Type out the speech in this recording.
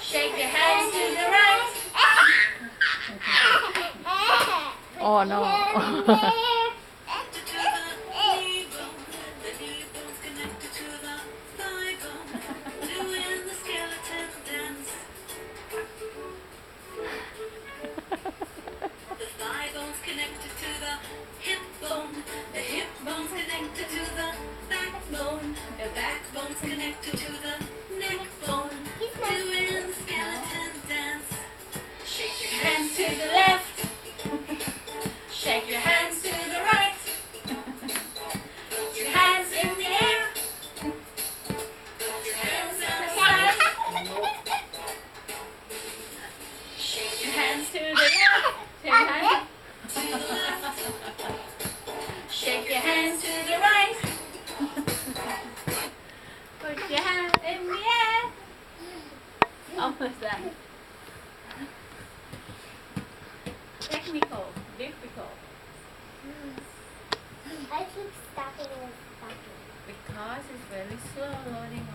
Shake your hands to the right. Oh no. The thigh bone's connected to the hip bone. The hip bone's connected to the backbone. The backbone's connected to the neck bone. Doing the skeleton dance. Shake your hands to the left. Shake your hands to the right. Put your hands in the air. Put your hands on the side. Shake your hands to the left. Shake your hands to the right. Put your hands in the air. Almost there. Technical, difficult. I keep stopping and stopping. Because it's very slow loading